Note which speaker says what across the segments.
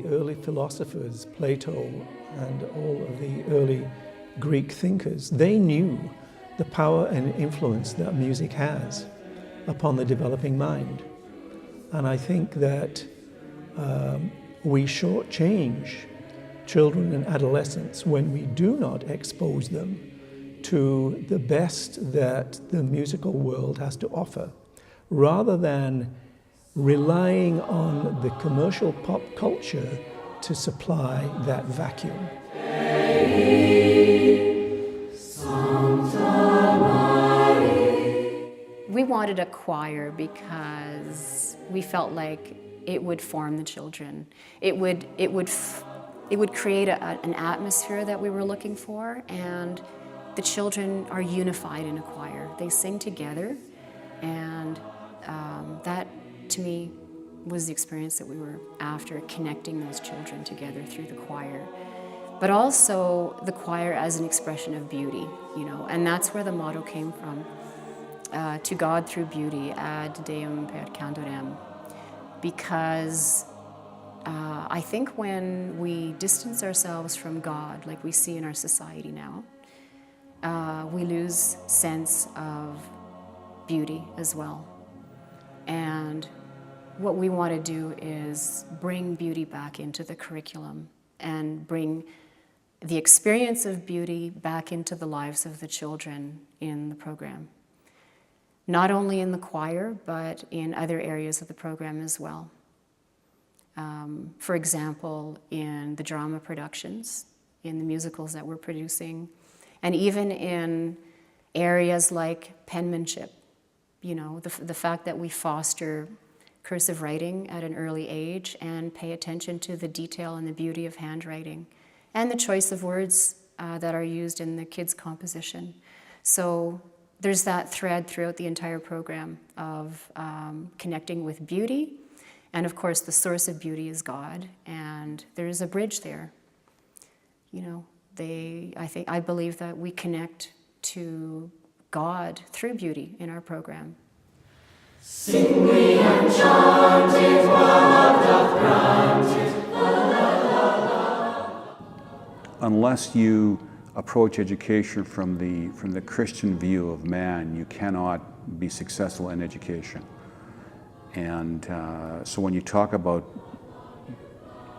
Speaker 1: the early philosophers, Plato and all of the early Greek thinkers, they knew the power and influence that music has upon the developing mind. And I think that we shortchange children and adolescents when we do not expose them to the best that the musical world has to offer, rather than relying on the commercial pop culture to supply that vacuum.
Speaker 2: We wanted a choir because we felt like it would form the children. It would create an atmosphere that we were looking for, and the children are unified in a choir. They sing together, and that, to me, was the experience that we were after, connecting those children together through the choir. But also the choir as an expression of beauty, you know, and that's where the motto came from. To God through beauty, ad Deum per cantorem. Because I think when we distance ourselves from God, like we see in our society now, we lose sense of beauty as well. And what we want to do is bring beauty back into the curriculum and bring the experience of beauty back into the lives of the children in the program. Not only in the choir, but in other areas of the program as well. For example, in the drama productions, in the musicals that we're producing, and even in areas like penmanship. You know, the fact that we foster cursive writing at an early age and pay attention to the detail and the beauty of handwriting and the choice of words that are used in the kids' composition. So there's that thread throughout the entire program of connecting with beauty, and of course the source of beauty is God, and there's a bridge there. You know, I believe that we connect to God through beauty in our program.
Speaker 3: Sing we and chant it while love doth grant it.
Speaker 4: Unless you approach education from the Christian view of man, you cannot be successful in education. And so when you talk about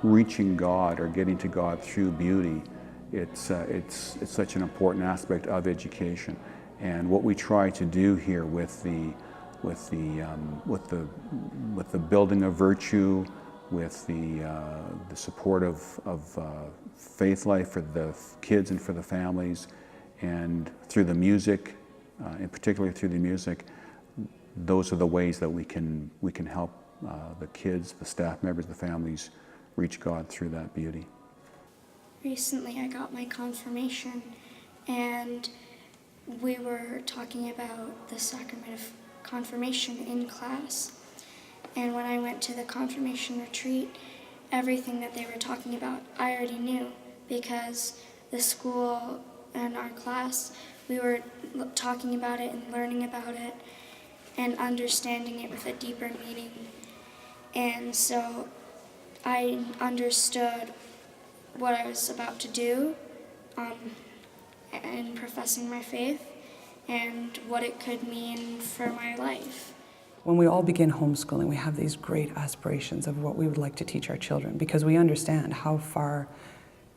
Speaker 4: reaching God or getting to God through beauty, it's such an important aspect of education. And what we try to do here with the building of virtue, with the support of faith life for the kids and for the families, and through the music, and particularly through the music, those are the ways that we can help the kids, the staff members, the families reach God through that beauty.
Speaker 5: Recently I got my confirmation, and we were talking about the sacrament of confirmation in class. And when I went to the confirmation retreat, everything that they were talking about I already knew, because the school and our class, we were talking about it and learning about it and understanding it with a deeper meaning. And so I understood what I was about to do in professing my faith and what it could mean for my life.
Speaker 6: When we all begin homeschooling, we have these great aspirations of what we would like to teach our children, because we understand how far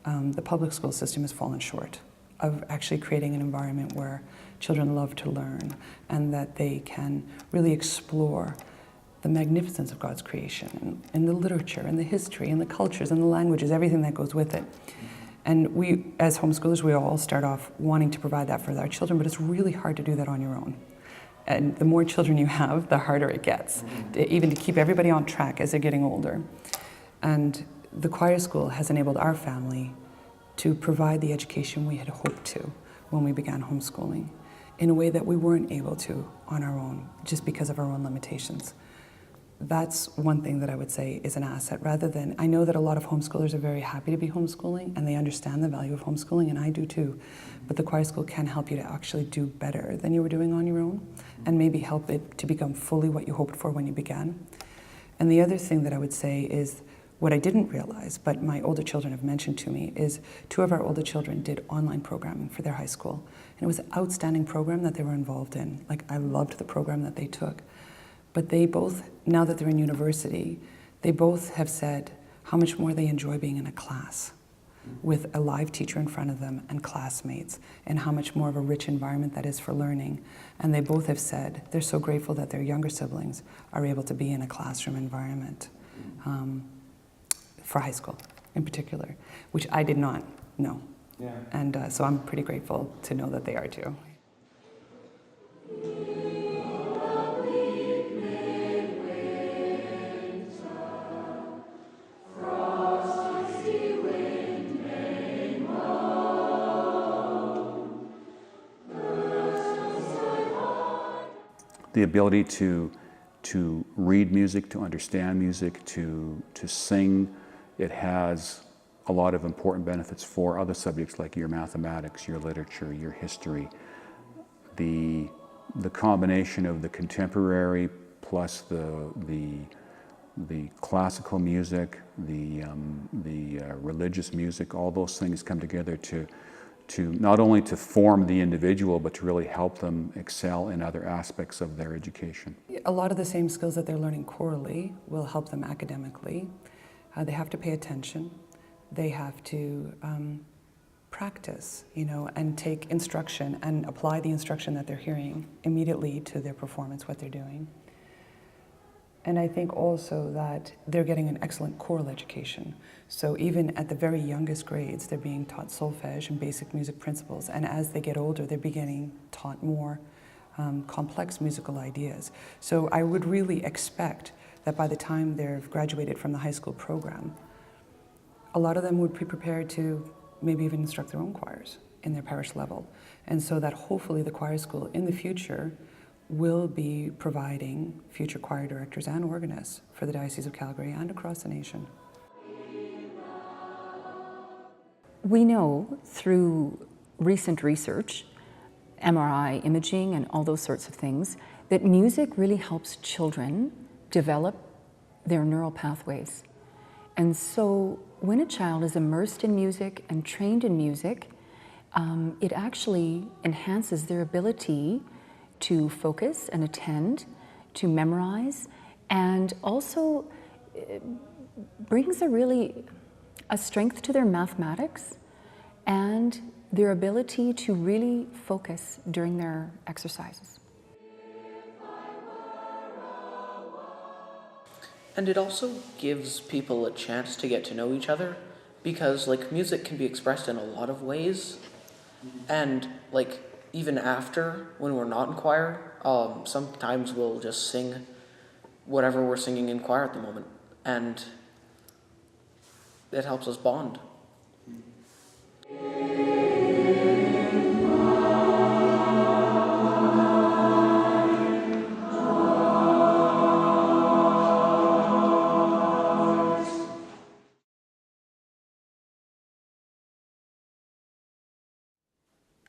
Speaker 6: the public school system has fallen short of actually creating an environment where children love to learn and that they can really explore the magnificence of God's creation and the literature and the history and the cultures and the languages, everything that goes with it. And we, as homeschoolers, we all start off wanting to provide that for our children, but it's really hard to do that on your own. And the more children you have, the harder it gets, even to keep everybody on track as they're getting older. And the choir school has enabled our family to provide the education we had hoped to when we began homeschooling in a way that we weren't able to on our own, just because of our own limitations. That's one thing that I would say is an asset, rather than, I know that a lot of homeschoolers are very happy to be homeschooling and they understand the value of homeschooling, and I do too, but the choir school can help you to actually do better than you were doing on your own and maybe help it to become fully what you hoped for when you began. And the other thing that I would say is What I didn't realize, but my older children have mentioned to me, is 2 of our older children did online programming for their high school. And it was an outstanding program that they were involved in. Like, I loved the program that they took. But they both, now that they're in university, they both have said how much more they enjoy being in a class with a live teacher in front of them and classmates, and how much more of a rich environment that is for learning. And they both have said they're so grateful that their younger siblings are able to be in a classroom environment. For high school in particular, which I did not know. Yeah. And so I'm pretty grateful to know that they are too.
Speaker 4: The ability to read music, to understand music, to sing, it has a lot of important benefits for other subjects like your mathematics, your literature, your history. The combination of the contemporary plus the classical music, the religious music, all those things come together to not only to form the individual, but to really help them excel in other aspects of their education.
Speaker 6: A lot of the same skills that they're learning chorally will help them academically. They have to pay attention. They have to practice, and take instruction and apply the instruction that they're hearing immediately to their performance, what they're doing. And I think also that they're getting an excellent choral education. So even at the very youngest grades, they're being taught solfege and basic music principles. And as they get older, they're beginning taught more complex musical ideas. So I would really expect that by the time they've graduated from the high school program, a lot of them would be prepared to maybe even instruct their own choirs in their parish level. And so that hopefully the choir school in the future will be providing future choir directors and organists for the Diocese of Calgary and across the nation.
Speaker 7: We know through recent research, MRI imaging and all those sorts of things, that music really helps children develop their neural pathways. And so when a child is immersed in music and trained in music, it actually enhances their ability to focus and attend, to memorize, and also brings a strength to their mathematics and their ability to really focus during their exercises.
Speaker 8: And it also gives people a chance to get to know each other, because music can be expressed in a lot of ways, and even after, when we're not in choir, sometimes we'll just sing whatever we're singing in choir at the moment, and it helps us bond.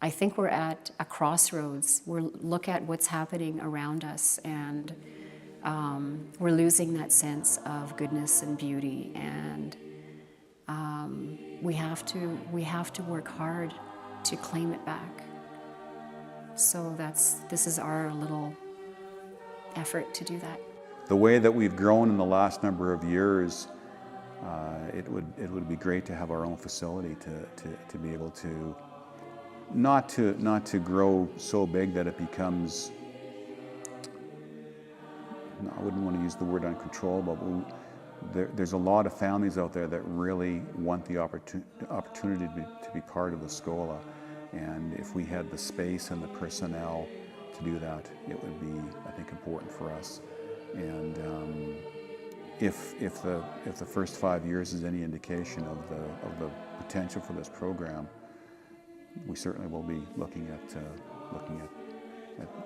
Speaker 2: I think we're at a crossroads. Look at what's happening around us, and we're losing that sense of goodness and beauty, and we have to work hard to claim it back. So this is our little effort to do that.
Speaker 4: The way that we've grown in the last number of years, it would be great to have our own facility to be able to not to grow so big that it becomes, I wouldn't want to use the word uncontrollable, but there's a lot of families out there that really want the opportunity to be part of the Schola. And if we had the space and the personnel to do that, it would be, I think, important for us. And if the first 5 years is any indication of the potential for this program, we certainly will be looking at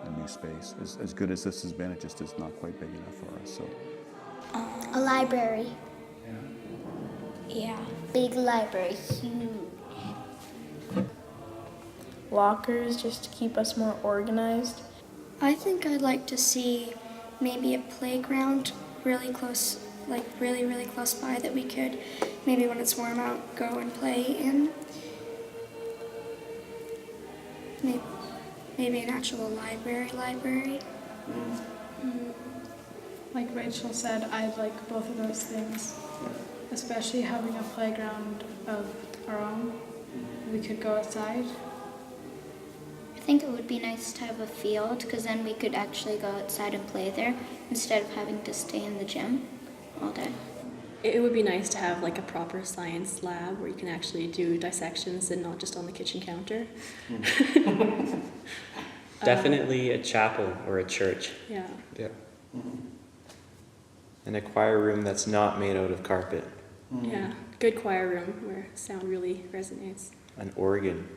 Speaker 4: a new space. As good as this has been, it just is not quite big enough for us. So,
Speaker 5: A library. Yeah. Big library, huge.
Speaker 9: Lockers, just to keep us more organized.
Speaker 5: I think I'd like to see maybe a playground really close, like really, really close by that we could maybe when it's warm out go and play in. Maybe an actual library.
Speaker 9: Like Rachel said, I'd like both of those things, especially having a playground of our own. We could go outside.
Speaker 10: I think it would be nice to have a field, because then we could actually go outside and play there instead of having to stay in the gym all day.
Speaker 11: It would be nice to have like a proper science lab where you can actually do dissections and not just on the kitchen counter.
Speaker 12: Definitely a chapel or a church.
Speaker 11: Yeah.
Speaker 12: Yeah. And a choir room that's not made out of carpet.
Speaker 11: Yeah, good choir room where sound really resonates.
Speaker 12: An organ.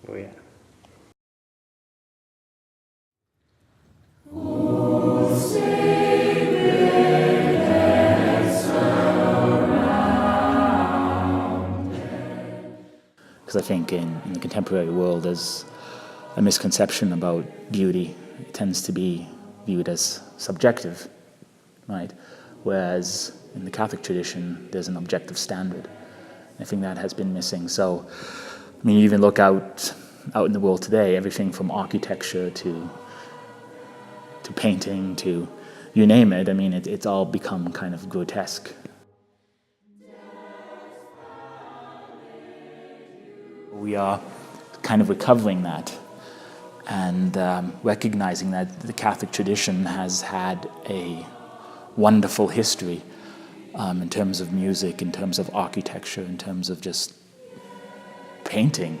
Speaker 12: Oh yeah.
Speaker 13: Because I think in the contemporary world there's a misconception about beauty. It tends to be viewed as subjective, right? Whereas in the Catholic tradition there's an objective standard. I think that has been missing. So, I mean, you even look out in the world today, everything from architecture to painting to you name it, I mean, it's all become kind of grotesque. We are kind of recovering that and recognizing that the Catholic tradition has had a wonderful history in terms of music, in terms of architecture, in terms of just painting.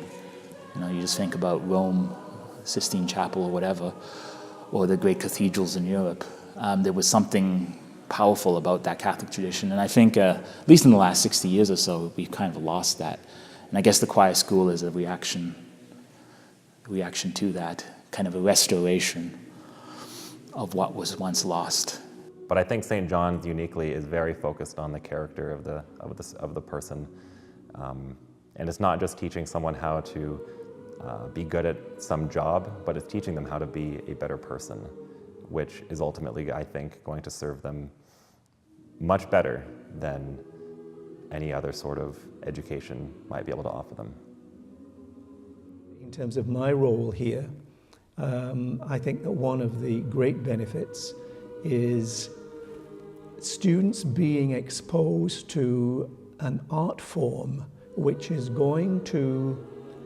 Speaker 13: You know, you just think about Rome, Sistine Chapel or whatever, or the great cathedrals in Europe. There was something powerful about that Catholic tradition, and I think, at least in the last 60 years or so, we've kind of lost that. And I guess the choir school is a reaction to that, kind of a restoration of what was once lost.
Speaker 14: But I think St. John's uniquely is very focused on the character of the person, and it's not just teaching someone how to be good at some job, but it's teaching them how to be a better person, which is ultimately, I think, going to serve them much better than any other sort of education might be able to offer them.
Speaker 1: In terms of my role here, I think that one of the great benefits is students being exposed to an art form which is going to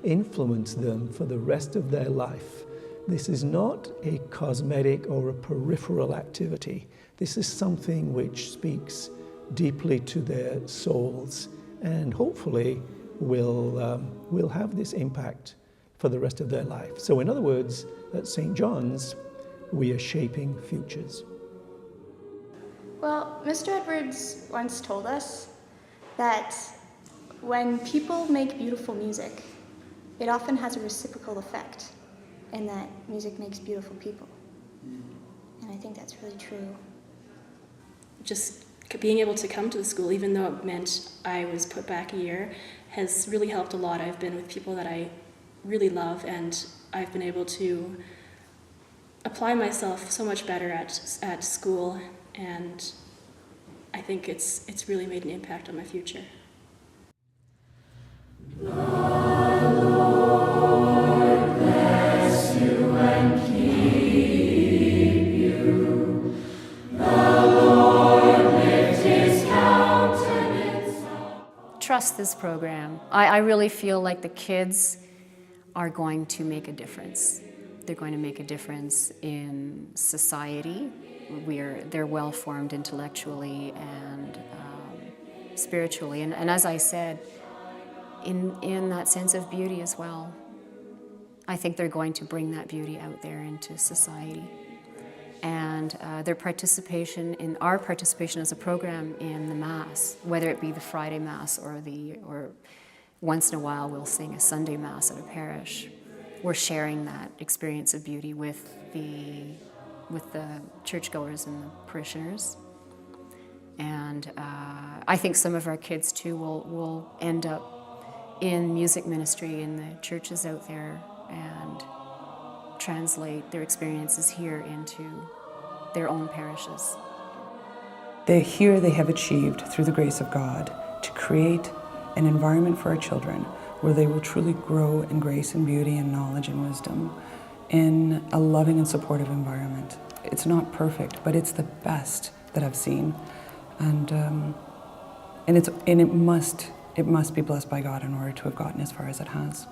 Speaker 1: influence them for the rest of their life. This is not a cosmetic or a peripheral activity. This is something which speaks deeply to their souls and hopefully will have this impact for the rest of their life. So in other words, at St. John's, we are shaping futures.
Speaker 9: Well, Mr. Edwards once told us that when people make beautiful music, it often has a reciprocal effect, and that music makes beautiful people. And I think that's really true.
Speaker 11: Just being able to come to the school, even though it meant I was put back a year, has really helped a lot. I've been with people that I really love, and I've been able to apply myself so much better at school, and I think it's really made an impact on my future.
Speaker 2: Trust this program. I really feel like the kids are going to make a difference. They're going to make a difference in society. They're well-formed intellectually and spiritually. And as I said, in that sense of beauty as well. I think they're going to bring that beauty out there into society. And their participation in our participation as a program in the Mass, whether it be the Friday Mass or once in a while we'll sing a Sunday Mass at a parish, we're sharing that experience of beauty with the churchgoers and the parishioners. And I think some of our kids too will end up in music ministry in the churches out there and translate their experiences here into their own parishes.
Speaker 6: Here they have achieved, through the grace of God, to create an environment for our children where they will truly grow in grace and beauty and knowledge and wisdom in a loving and supportive environment. It's not perfect, but it's the best that I've seen. And it must be blessed by God in order to have gotten as far as it has.